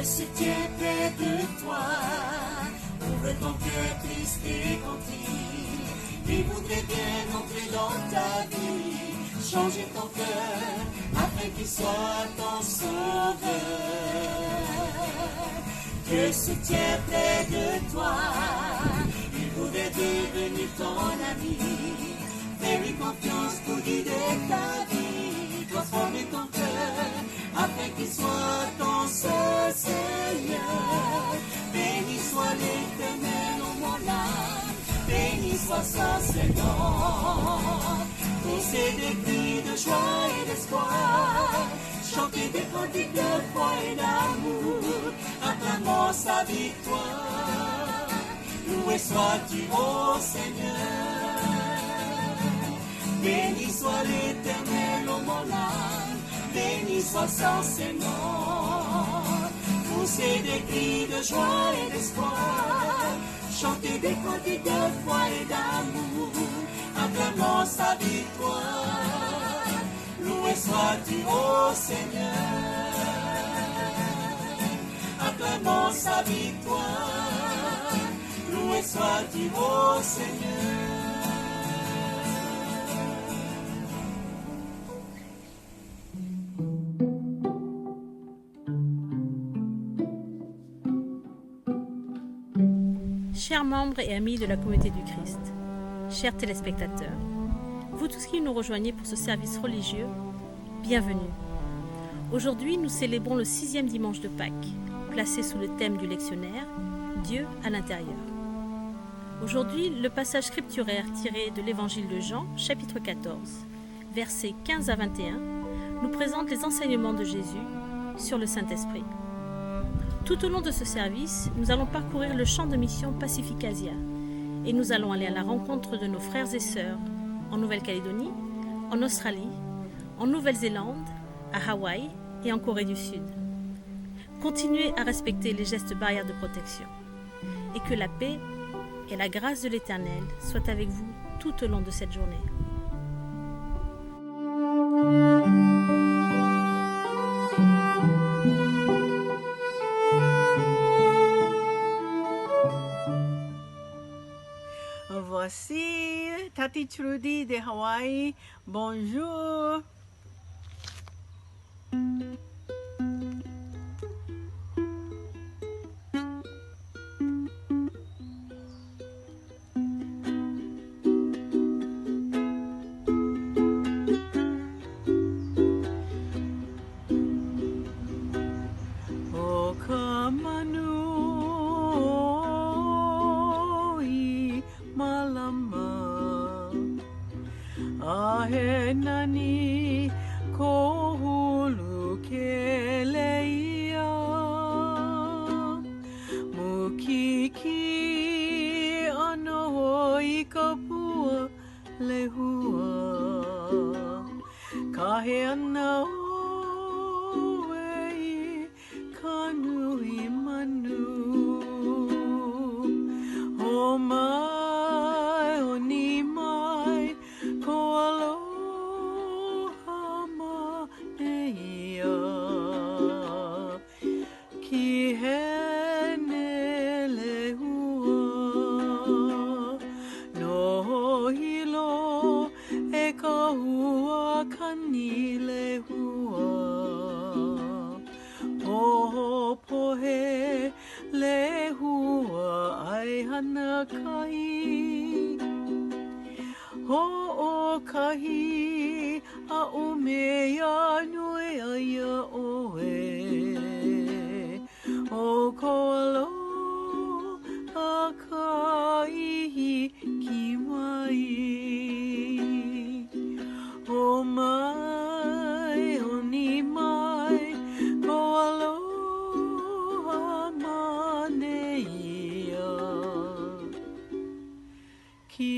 se tient près de toi. Ouvre ton cœur triste et contrit. Il voudrait bien entrer dans ta vie, changer ton cœur afin qu'il soit ton sauveur. Dieu se tient près de toi. Il voudrait devenir ton ami. Fais-lui confiance pour guider ta vie, transformer ton cœur afin qu'il soit ton seul Seigneur. Béni soit l'Éternel, ô mon âme, béni soit son Seigneur. Poussez des cris de joie et d'espoir, chantez des cantiques de foi et d'amour, acclamons sa victoire. Loué sois-tu, ô Seigneur. Béni soit l'Éternel, ô mon âme, béni soit son Seigneur. Poussez des cris de joie et d'espoir, chantez des cantiques de foi et d'amour, acclamons sa victoire. Loué sois-tu, ô Seigneur. Acclamons sa victoire. Loué sois-tu, ô Seigneur. Chers membres et amis de la communauté du Christ, chers téléspectateurs, vous tous qui nous rejoignez pour ce service religieux, bienvenue. Aujourd'hui, nous célébrons le 6e dimanche de Pâques, placé sous le thème du lectionnaire « Dieu à l'intérieur ». Aujourd'hui, le passage scripturaire tiré de l'évangile de Jean, chapitre 14, versets 15 à 21, nous présente les enseignements de Jésus sur le Saint-Esprit. Tout au long de ce service, nous allons parcourir le champ de mission Pacific Asia et nous allons aller à la rencontre de nos frères et sœurs en Nouvelle-Calédonie, en Australie, en Nouvelle-Zélande, à Hawaï et en Corée du Sud. Continuez à respecter les gestes barrières de protection et que la paix et la grâce de l'Éternel soient avec vous tout au long de cette journée. Voici Tati Trudy de Hawaï. Bonjour. Ahenani kohulu keleia mukiki ano i kapua lehua kahe ana oe kanu i manu o mai o ni mai ko aloha maneia ki hene lehua no hilo e ka hua kani lehua o pohe lehua ai hana kai o kahi a o mea nui aia oe o ko alo a kaihi ki mai o mai o ni mai ko aloha maneia ki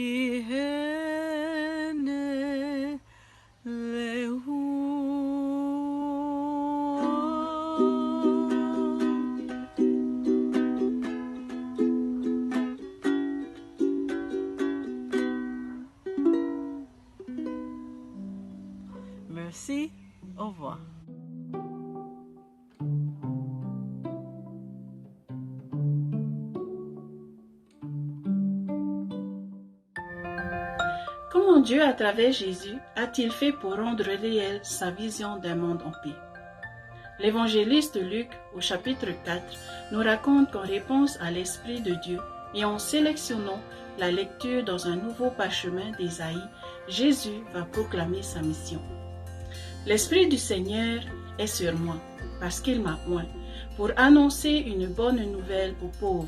hene Comment Dieu, à travers Jésus, a-t-il fait pour rendre réelle sa vision d'un monde en paix? L'évangéliste Luc, au chapitre 4, nous raconte qu'en réponse à l'Esprit de Dieu et en sélectionnant la lecture dans un nouveau parchemin d'Ésaïe, Jésus va proclamer sa mission. L'Esprit du Seigneur est sur moi, parce qu'il m'a oint, pour annoncer une bonne nouvelle aux pauvres.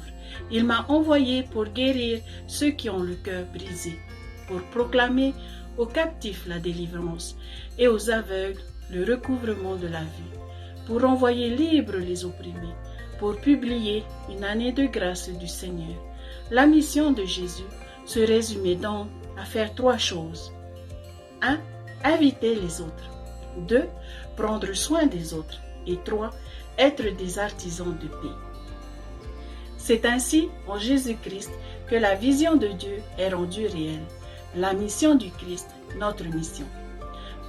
Il m'a envoyé pour guérir ceux qui ont le cœur brisé, pour proclamer aux captifs la délivrance et aux aveugles le recouvrement de la vue, pour envoyer libres les opprimés, pour publier une année de grâce du Seigneur. La mission de Jésus se résumait donc à faire 3 choses. 1. Inviter les autres. 2. Prendre soin des autres. Et 3. Être des artisans de paix. C'est ainsi, en Jésus-Christ, que la vision de Dieu est rendue réelle. La mission du Christ, notre mission.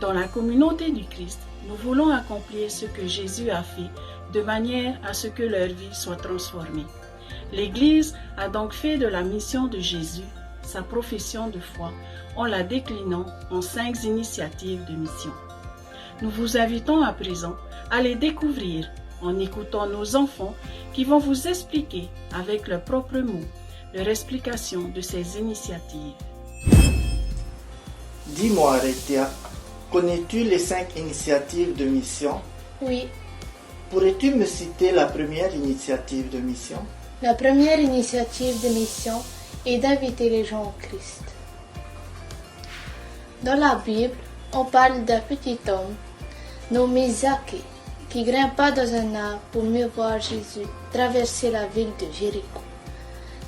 Dans la communauté du Christ, nous voulons accomplir ce que Jésus a fait, de manière à ce que leur vie soit transformée. L'Église a donc fait de la mission de Jésus sa profession de foi en la déclinant en 5 initiatives de mission. Nous vous invitons à présent à les découvrir en écoutant nos enfants qui vont vous expliquer avec leurs propres mots leur explication de ces initiatives. Dis-moi, Retia, connais-tu les 5 initiatives de mission? Oui. Pourrais-tu me citer la première initiative de mission? La première initiative de mission est d'inviter les gens au Christ. Dans la Bible, on parle d'un petit homme nommé Zaché qui grimpa dans un arbre pour mieux voir Jésus traverser la ville de Jéricho.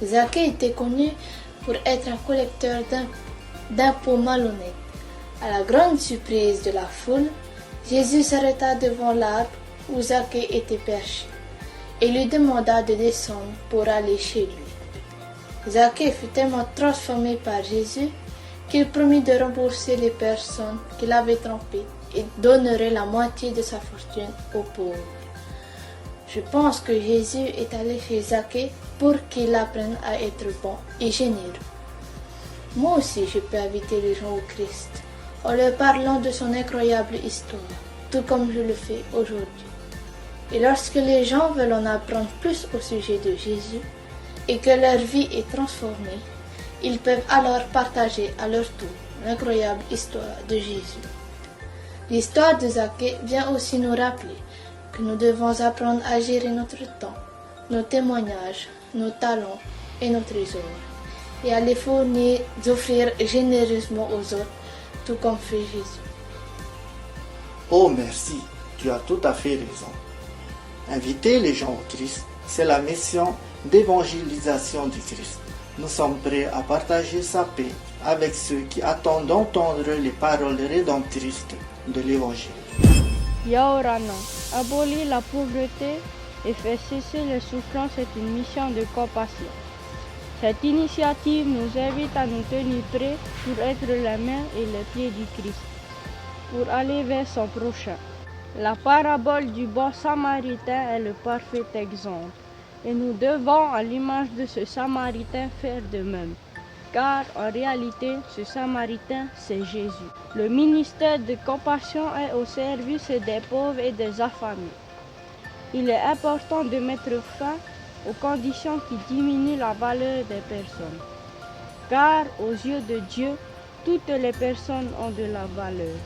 Zaché était connu pour être un collecteur d'impôts malhonnête. À la grande surprise de la foule, Jésus s'arrêta devant l'arbre où Zaché était perché et lui demanda de descendre pour aller chez lui. Zaché fut tellement transformé par Jésus qu'il promit de rembourser les personnes qu'il avait trompées et donnerait la moitié de sa fortune aux pauvres. Je pense que Jésus est allé chez Zaché pour qu'il apprenne à être bon et généreux. Moi aussi, je peux inviter les gens au Christ en leur parlant de son incroyable histoire, tout comme je le fais aujourd'hui. Et lorsque les gens veulent en apprendre plus au sujet de Jésus et que leur vie est transformée, ils peuvent alors partager à leur tour l'incroyable histoire de Jésus. L'histoire de Zaché vient aussi nous rappeler que nous devons apprendre à gérer notre temps, nos témoignages, nos talents et nos trésors, et à les offrir généreusement aux autres, tout comme fait Jésus. Oh merci, tu as tout à fait raison. Inviter les gens au Christ, c'est la mission d'évangélisation du Christ. Nous sommes prêts à partager sa paix avec ceux qui attendent d'entendre les paroles rédemptrices de l'Évangile. Yaorana, abolir la pauvreté et faire cesser les souffrances est une mission de compassion. Cette initiative nous invite à nous tenir prêts pour être les mains et les pieds du Christ, pour aller vers son prochain. La parabole du bon samaritain est le parfait exemple, et nous devons, à l'image de ce samaritain, faire de même. Car en réalité, ce samaritain, c'est Jésus. Le ministère de compassion est au service des pauvres et des affamés. Il est important de mettre fin aux conditions qui diminuent la valeur des personnes. Car aux yeux de Dieu, toutes les personnes ont de la valeur.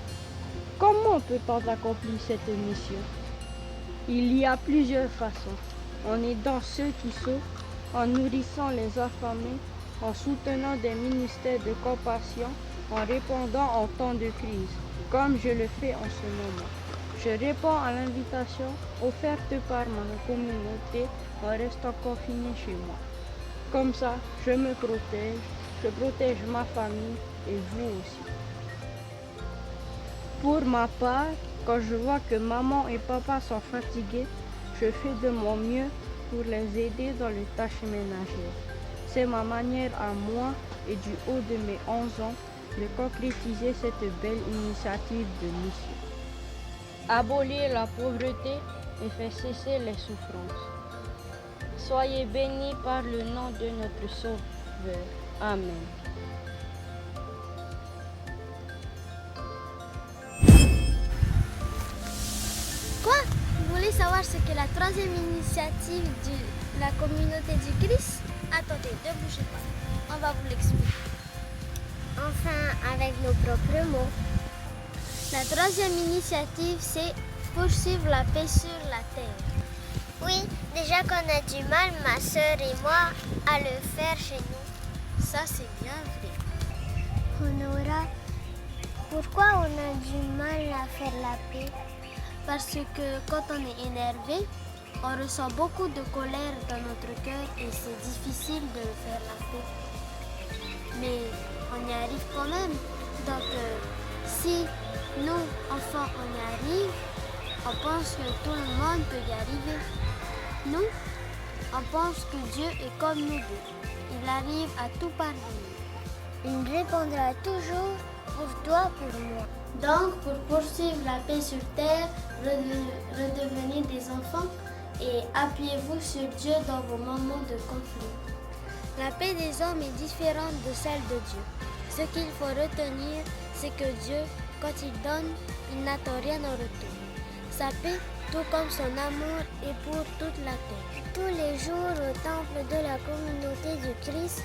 Comment peut-on accomplir cette mission? Il y a plusieurs façons. En aidant ceux qui souffrent, en nourrissant les affamés, en soutenant des ministères de compassion, en répondant en temps de crise, comme je le fais en ce moment. Je réponds à l'invitation offerte par ma communauté en restant confiné chez moi. Comme ça, je me protège, je protège ma famille et vous aussi. Pour ma part, quand je vois que maman et papa sont fatigués, je fais de mon mieux pour les aider dans les tâches ménagères. C'est ma manière à moi et du haut de mes 11 ans de concrétiser cette belle initiative de mission. Abolir la pauvreté et faire cesser les souffrances. Soyez bénis par le nom de notre Sauveur. Amen. ce qu'est la troisième initiative de la communauté du Christ? Attendez, ne bougez pas. On va vous l'expliquer. Enfin, avec nos propres mots. La troisième initiative, c'est poursuivre la paix sur la terre. Oui, déjà qu'on a du mal, ma sœur et moi, à le faire chez nous. Ça, c'est bien vrai. Honora, pourquoi on a du mal à faire la paix? Parce que quand on est énervé, on ressent beaucoup de colère dans notre cœur et c'est difficile de faire la paix. Mais on y arrive quand même. Donc, si nous, enfants, on y arrive, on pense que tout le monde peut y arriver. Nous, on pense que Dieu est comme nous deux. Il arrive à tout parvenir. Il répondra toujours pour toi, pour moi. Donc, pour poursuivre la paix sur terre, redevenez des enfants et appuyez-vous sur Dieu dans vos moments de conflit. La paix des hommes est différente de celle de Dieu. Ce qu'il faut retenir, c'est que Dieu, quand il donne, il n'attend rien en retour. Sa paix, tout comme son amour, est pour toute la terre. Tous les jours au temple de la communauté du Christ,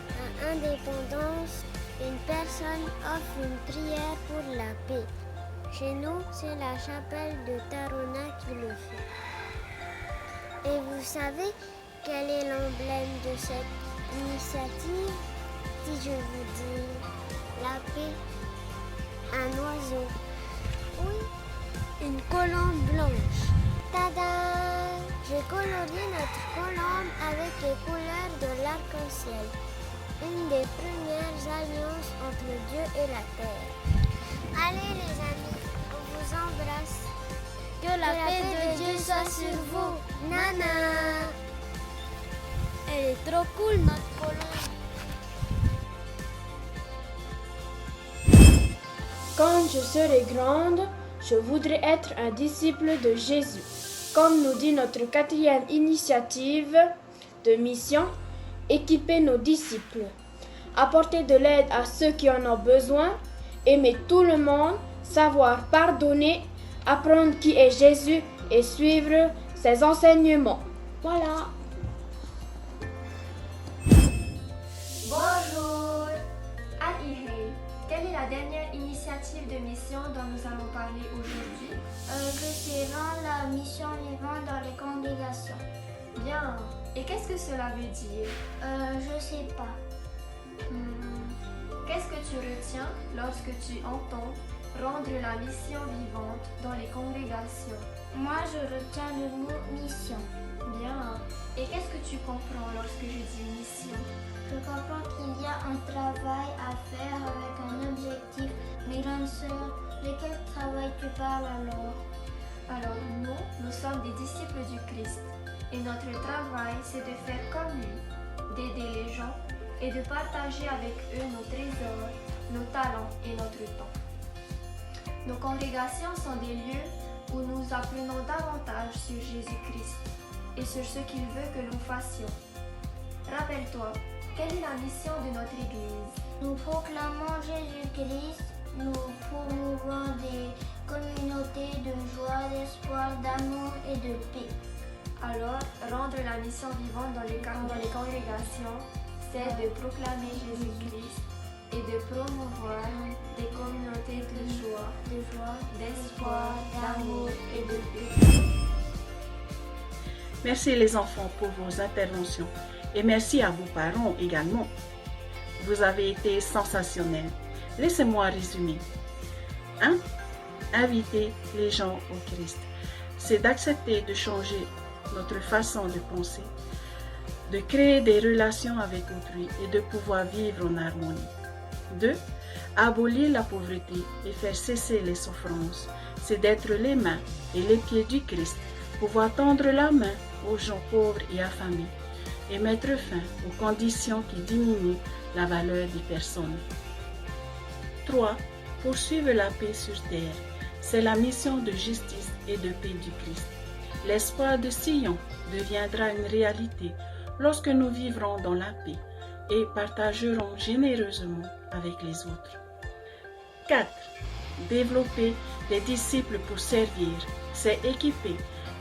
à Indépendance, une personne offre une prière pour la paix. Chez nous, c'est la chapelle de Tarona qui le fait. Et vous savez quel est l'emblème de cette initiative? Si je vous dis la paix, un oiseau. Oui, une colombe blanche. Tada! J'ai colorié notre colombe avec les couleurs de l'arc-en-ciel. Une des premières alliances entre Dieu et la terre. Allez les amis, on vous embrasse. Que la paix de Dieu soit sur vous. Nana! Elle est trop cool notre colombe. Quand je serai grande, je voudrais être un disciple de Jésus. Comme nous dit notre 4e initiative de mission, équiper nos disciples, apporter de l'aide à ceux qui en ont besoin, aimer tout le monde, savoir pardonner, apprendre qui est Jésus et suivre ses enseignements. Voilà. Bonjour. Al-Ihri, quelle est la dernière initiative de mission dont nous allons parler aujourd'hui? Que c'est rendre la mission vivante dans les congrégations. Bien. Et qu'est-ce que cela veut dire? Je sais pas. Qu'est-ce que tu retiens lorsque tu entends rendre la mission vivante dans les congrégations? Moi, je retiens le mot mission. Bien. Et qu'est-ce que tu comprends lorsque je dis mission? Je comprends qu'il y a un travail à faire avec un objectif. Mes grandes sœurs, de quel travail tu parles alors? Alors nous sommes des disciples du Christ. Et notre travail, c'est de faire comme lui, d'aider les gens et de partager avec eux nos trésors, nos talents et notre temps. Nos congrégations sont des lieux où nous apprenons davantage sur Jésus-Christ et sur ce qu'il veut que nous fassions. Rappelle-toi, quelle est la mission de notre Église? Nous proclamons Jésus-Christ, nous promouvons des communautés de joie, d'espoir, d'amour et de paix. Alors, rendre la mission vivante dans les congrégations, c'est de proclamer Jésus-Christ et de promouvoir des communautés de joie, d'espoir, d'amour et de paix. Merci les enfants pour vos interventions et merci à vos parents également. Vous avez été sensationnels. Laissez-moi résumer. 1. Inviter les gens au Christ. C'est d'accepter de changer notre façon de penser, de créer des relations avec autrui et de pouvoir vivre en harmonie. 2. Abolir la pauvreté et faire cesser les souffrances. C'est d'être les mains et les pieds du Christ, pouvoir tendre la main aux gens pauvres et affamés et mettre fin aux conditions qui diminuent la valeur des personnes. 3. Poursuivre la paix sur terre. C'est la mission de justice et de paix du Christ. L'espoir de Sion deviendra une réalité lorsque nous vivrons dans la paix et partagerons généreusement avec les autres. 4. Développer des disciples pour servir, c'est équiper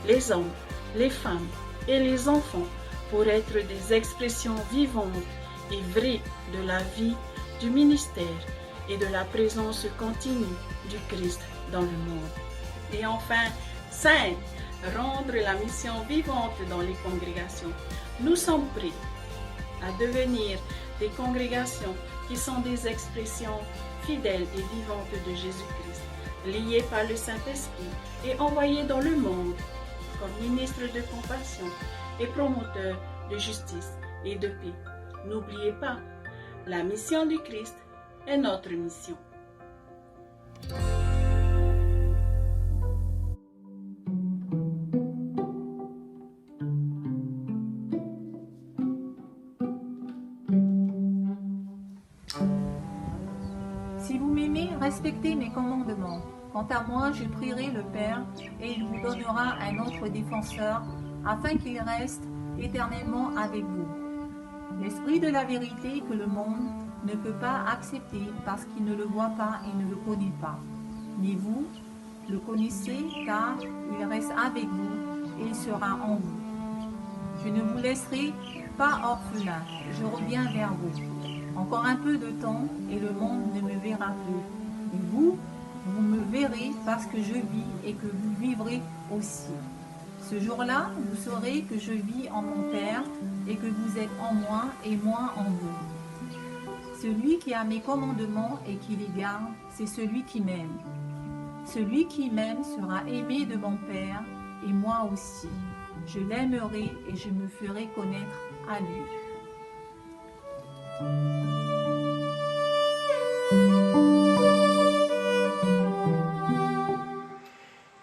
les hommes, les femmes et les enfants pour être des expressions vivantes et vraies de la vie, du ministère et de la présence continue du Christ dans le monde. Et enfin, 5. Rendre la mission vivante dans les congrégations. Nous sommes prêts à devenir des congrégations qui sont des expressions fidèles et vivantes de Jésus-Christ, liées par le Saint-Esprit et envoyées dans le monde comme ministres de compassion et promoteurs de justice et de paix. N'oubliez pas, la mission du Christ est notre mission. Si vous m'aimez, respectez mes commandements. Quant à moi, je prierai le Père et il vous donnera un autre défenseur afin qu'il reste éternellement avec vous. L'Esprit de la vérité que le monde ne peut pas accepter parce qu'il ne le voit pas et ne le connaît pas. Mais vous le connaissez car il reste avec vous et il sera en vous. Je ne vous laisserai pas orphelin, je reviens vers vous. Encore un peu de temps et le monde ne me verra plus. Et vous me verrez parce que je vis et que vous vivrez aussi. Ce jour-là, vous saurez que je vis en mon Père et que vous êtes en moi et moi en vous. Celui qui a mes commandements et qui les garde, c'est celui qui m'aime. Celui qui m'aime sera aimé de mon Père et moi aussi. Je l'aimerai et je me ferai connaître à lui.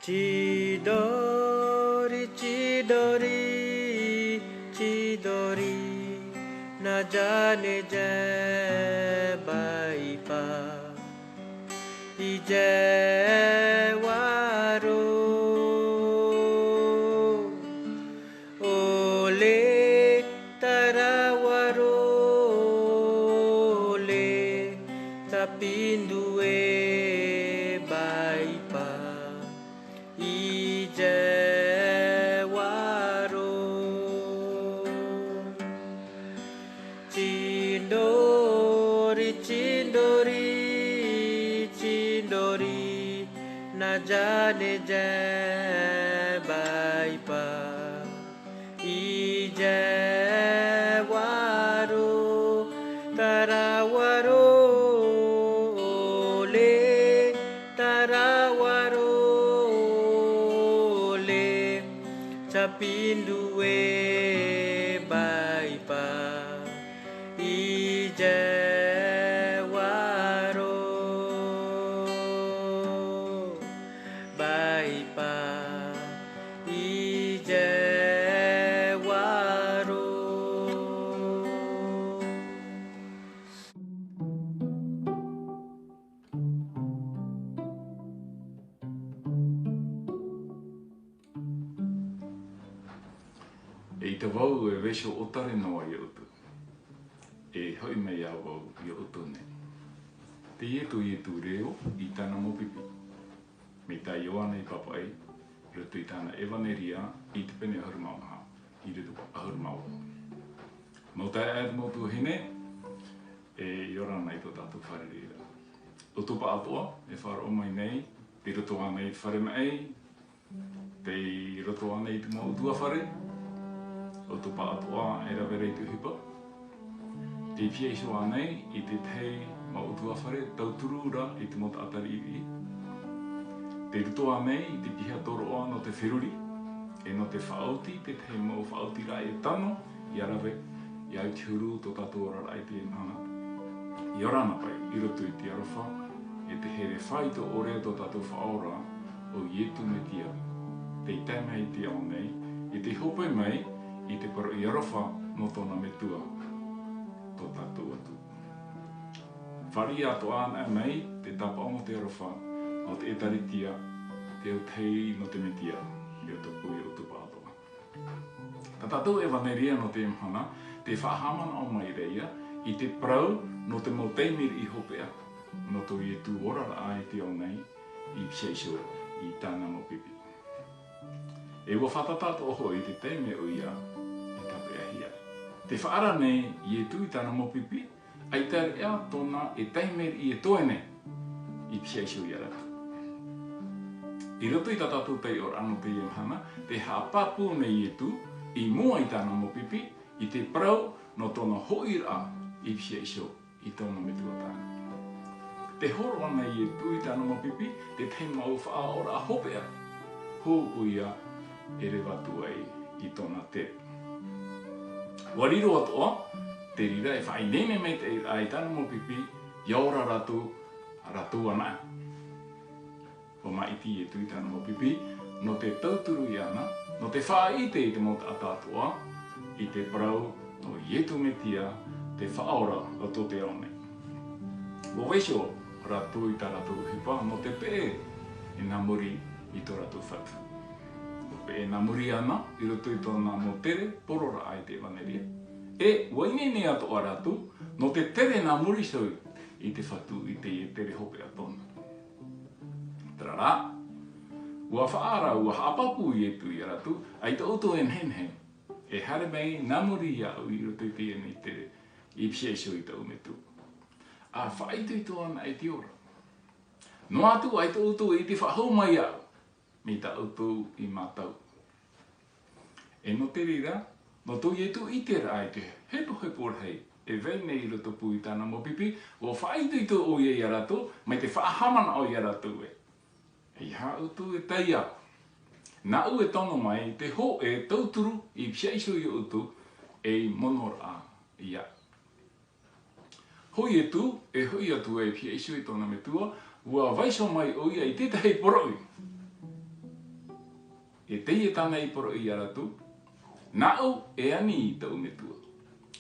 Chidori, chidori, chidori, na jane je bai pa, ije waro, ole tarawaro, ole tapindue bai pa. Chindori, chindori, chindori, na jane je bai pa, ije waro, tarawaro, ole, tarawaro, ole, chapindue bai pa. E te wau e wesho otare noa i utu. E hoi mei a wau i utu ne. Te ietu reo i tana mopipi. Me ta Ioana i papa ei, roto i tana evaneria i te pene ahurumauha, i roto ahurumau. Mau tai aed mautu hene, e Iorana i tō tātou wharerira. O tupa atua, e whara o mai nei, te roto ana i whare mei, te roto ana i te mautua whare, o tupa atua e rawere i tu hipa. Te whieiso anei i te tei mautua whare, tauturura i te mota atari iwi. Te ruto anei i te piha toroa no te whiruri, e no te whaauti, te tei mau whaauti rai e tano, i arawe, i au te huru tō tātou rara i te mana. I orana pai, i roto i te arofa, e te here whai tō orea tō tātou whaora o ietu me tia. Te tēmei i te aonei, i te hope mai, i te koro i arofa no tōna metua tō tātou atu. Whari ato ana mei te tapa o te arofa o te etaritia te o tei no te metia i o tupu i o tupa atoa. Tā tātou e waneria no te imhana te whahamana o mai reia i te prau no te mau teimiri i hopea no tō i e tū orara ai te o nei i pseiso i tāna mo pipi. E wa whatatato oho I te teime o ia I ka peahia. Te whaara nei I e tui tana mo pipi, ai tare ea tōna e teimeri I e toene I pia iso I aratu. I roto I tatatou tei or ano te iemhana, te haapapu nei e tu, I mua I tana mo pipi, I te prau no tōna hoira I pia iso I tōna me tuatana. Te horo ana I e tu I tana mo pipi, te teima o wha ora a hopea, ho uia e re watu ai I tōna te. Wariro atoa, te rira e whai nene me te ai tana mo pipi, iaora ratu ana. O maiti e tui tana mo pipi, no te tauturu I ana, no te whaite I te mota atatua, I te parau, no ietu me tia, te whaora o tō te aone. Wo weisho, ratu I tā ratu hipa, no te pē, e nā muri I tō ratu whatu. O pē e nā muri ana, I roto I tōna mo tere, porora ai te waneria. E wainene ato a ratu, no te tere nā muri sau, I te whatu I te tere hope a tōna. Tarara, ua whaara ua hapapu I e tui a ratu, ai te oto en hen. E hare mei nā muri ia au I roto I te nei tere, I pia iso I te umetu. A whaitu I tōna ai te ora. No atu ai te oto I te whahau mai au, me ta oto I mātau. E no te rira, no tō ietu I te rai te hepo rei, e vei nei I roto pui tāna mo pipi, o whaitu I tō o I a rato, mai te whahamana o I a rato e. E ha utu e teia. Nā u e tono mai, te ho e tauturu I pia iso I utu e monora ia. Hoi e tu, e hoi atu e pia iso I tona me tua, ua vaiso mai o ia I tētahi poroi. E teie tāna I poroi a ratu, nā u e ani I tau me tua.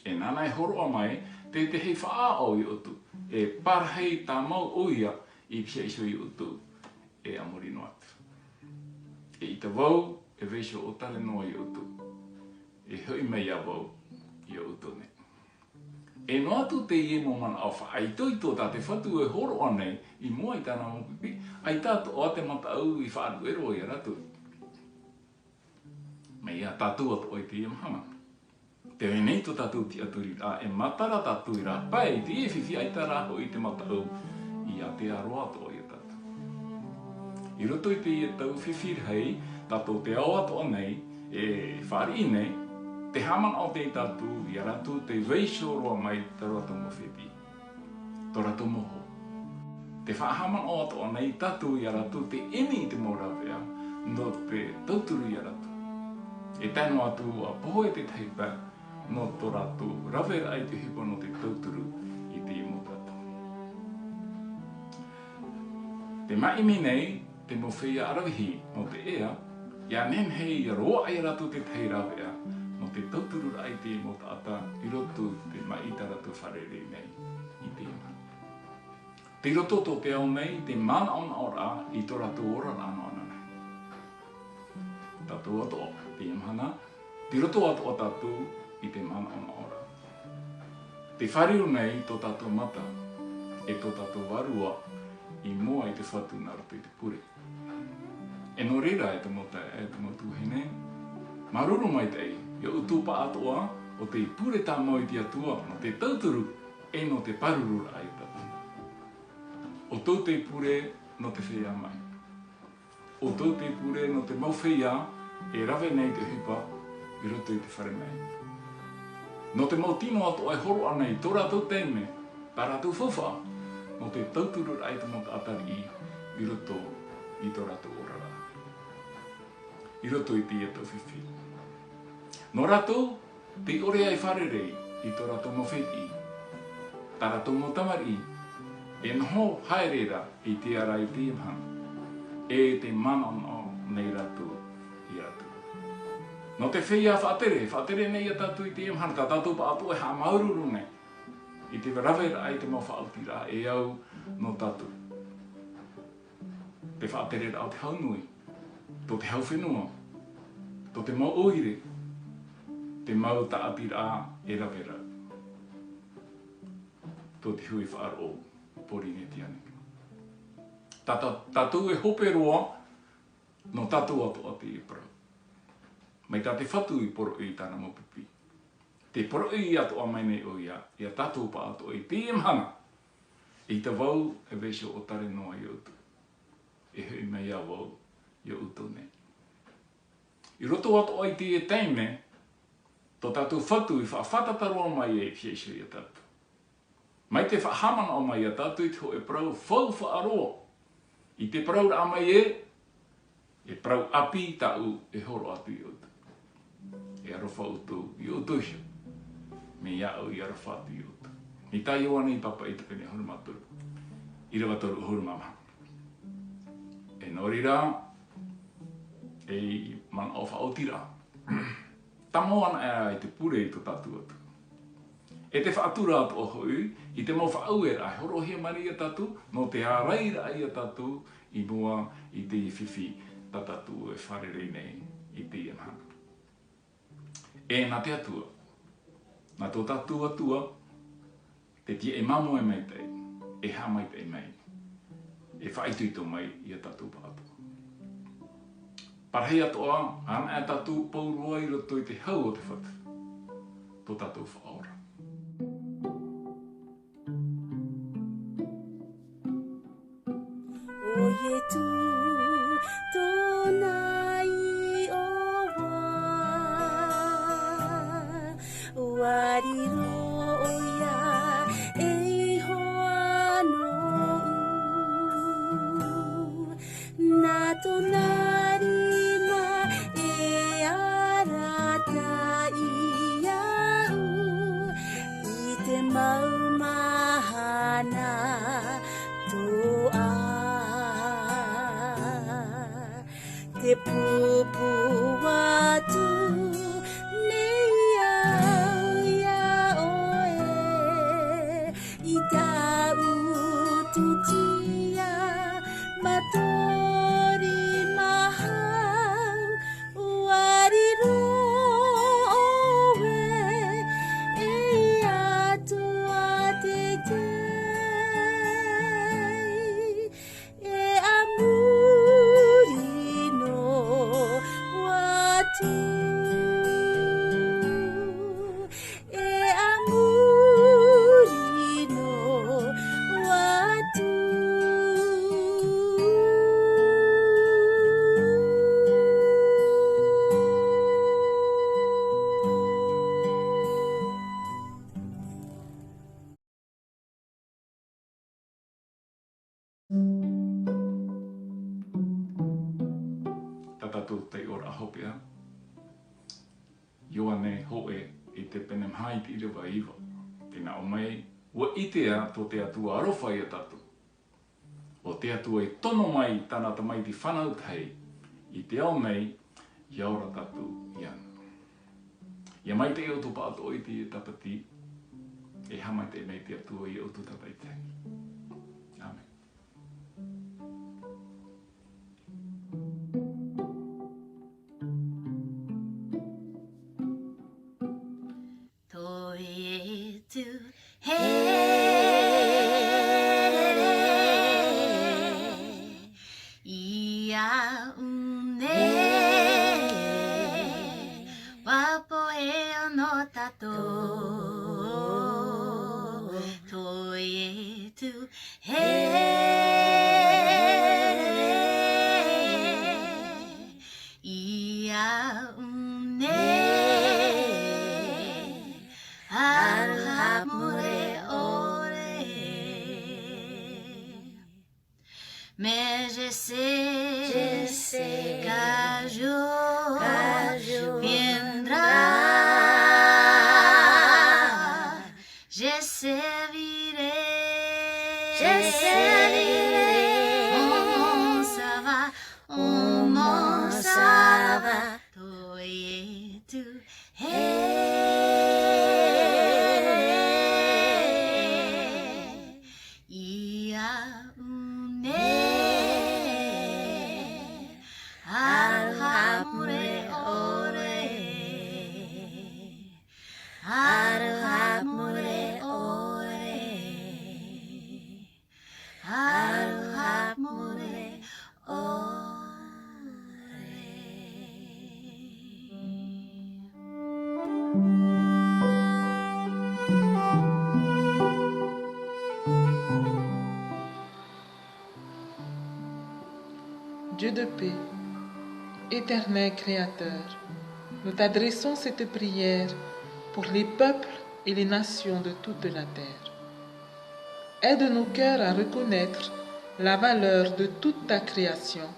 E nāna e horoa mai, te hei whaa o I utu, e parhei tā mau o ia I pia iso I utu. E amori no atu. E I te wau, e veisho o tale noa I utu. E hui mei a wau I utu ne. E no atu te ie mo mana au whaai toito tā te whatu e horo anei I mua I tāna mo pipi, ai tātu o te mata au I whaaru ero I a ratu. Mei a tātu atu o I te ie mahana. Te wenei to tātu ti aturi rā, e matara tātu I rā, pai te ie whiwhi ai tā rāho I te mata au I a te aroa to I a tātu. I roto I te ie tau whiwhir hei, tātou te au ato nei, e whari nei, te haman o te tātu I a ratu te veisho roa mai te ratu mo whipi, to ratu moho. Te whahaman o ato nei tātu I a ratu te emi te morawea, no te tauturu I a ratu. E tēno atu a poho e te teipa, no to ratu rawera ai te hipo no te tauturu I te imo tātu. Te maimi nei, te mo whia arawihi no te ea, ia nen hei roa ai ratu te tei rawea, no te tauturu ai te mo tāta I roto te maita ratu wharere nei I te ima. Te roto to te au nei, te mana on ora I to ratu ora rano ana nei. Tatu ato te imhana, te roto ato o tatu I te mana on ora. Te whariu nei to tatu mata, e to tatu warua I mua I te whatu nā roto I te pure. E no reira e te mota e te motu hene, maruru mai tei, I utu pa atoa o te pure tā mau I te atua, no te tauturu e no te paruru ai tatu. O tau te pure no te whea mai. O tau te pure no te mau whea e rawe nei te hipa I roto I te whare mai. No te mau tino atoa e horo ana I tō rātou teime, tā rātou whawha, no te tauturu ai te mota atari I roto I tō rātou orara. I roto I te ia tau whiwhi. No rātou, te ore ai wharerei I tō rātou mo whiti, tā rātou mo tamari, e noho haerera I te ara I te imhana, e te mana o nei rātou I rātou. No te whia whaatere nei a tātou I te imhana, tā tātou pa ato e ha maururu nei, I te rawera ai te mau whaalti rā e au no tātou. Te whaatere rā o te haunui, tō te hau whenua, tō te mau oire, te mau taati rā e rawera. Tō te hui whaaro pori ne tiane. Tātou e hope roa, no tātou ato a te e parau. mai tā te whatu I poro I tāna mopipi. Te poro I atu o mai nei o ia tātou pa atu o I te imhana. I te wau e vesho o tare noa I utu. E hui mei a wau I utu ne. I roto atu o I te e teime, tō tātou whatu I whafatataroa mai e fiesho I tātou. Mai te whahamana o mai a tātou I te ho e prau whau whaaroa. I te prau ra mai e prau api tāu e horo atu I utu. E arofa utu I utu hio. Me iau I arofa atu I utu. Ni tai oa nei papa I te pene horumaturu. I rawa toru horumama. E nori rā, e man o whaoti rā. Tamo ana e te pure I tō tātu atu. E te whaatura atu o hui, I te mau whaauera, e horohia mari I tatu, no te āraira I tatu, I mua I te whiwhi ta tatu e wharerei nei I te iamhana. E nā te atua, nā tō tatu atua, te tia e mamo e mai tei, e ha mai tei mai, e whaituito mai I tatu pa atua. Parhei atoa, ana e tatu paurua I roto I te hau o te whatu, tō tatu whaora. Oye tu tonai o wa wariro oia e hoa no na tonari ma e arata I au I te maumahana toa te pupu atu nei au ia oe I tau tutia matori mahau wariro oe e atua te tei e amuri no watu e amuri no watu Tātou te ora ahopea. Ioane hoe I te penem haiti I rewa iwa. Tēnā o mai, ua itea tō te atua arofa I tatu. O te atua e tono mai tāna ta mai ti whanau tei. I te ao nei, iaura tatu iana. Ia mai te eo tō pāto I te tapati, e hamai te nei te atua I autu tatai tei. Amen. Toi tu ia une wapo e ono tato toi tu ia une mais je sais qu'un jour viendra, je servirai, on m'en ça va, toi et tu, de paix. Éternel Créateur, nous t'adressons cette prière pour les peuples et les nations de toute la terre. Aide nos cœurs à reconnaître la valeur de toute ta création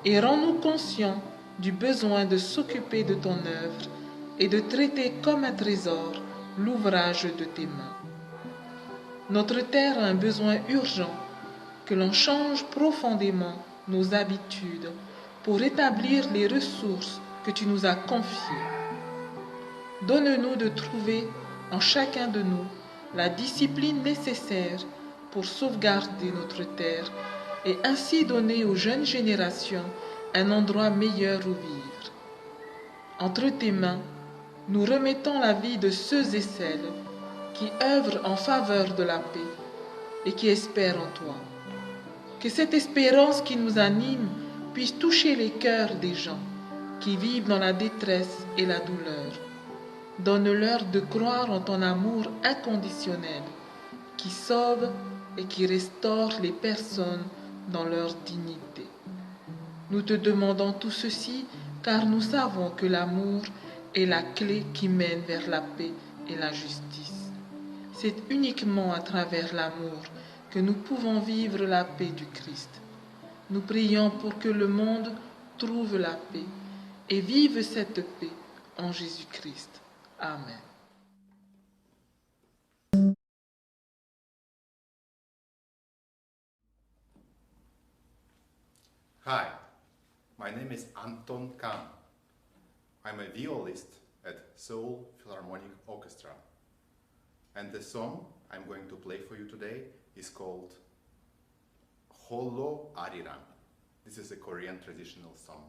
et rends-nous conscients du besoin de s'occuper de ton œuvre et de traiter comme un trésor l'ouvrage de tes mains. Notre terre a un besoin urgent que l'on change profondément nos habitudes pour établir les ressources que tu nous as confiées. Donne-nous de trouver en chacun de nous la discipline nécessaire pour sauvegarder notre terre et ainsi donner aux jeunes générations un endroit meilleur où vivre. Entre tes mains, nous remettons la vie de ceux et celles qui œuvrent en faveur de la paix et qui espèrent en toi. Que cette espérance qui nous anime puisse toucher les cœurs des gens qui vivent dans la détresse et la douleur. Donne-leur de croire en ton amour inconditionnel qui sauve et qui restaure les personnes dans leur dignité. Nous te demandons tout ceci car nous savons que l'amour est la clé qui mène vers la paix et la justice. C'est uniquement à travers l'amour que nous pouvons vivre la paix du Christ. Nous prions pour que le monde trouve la paix et vive cette paix en Jésus-Christ. Amen. Hi, my name is Anton Kahn. I'm a violist at Seoul Philharmonic Orchestra. And the song I'm going to play for you today is called Holo Ariran. This is a Korean traditional song.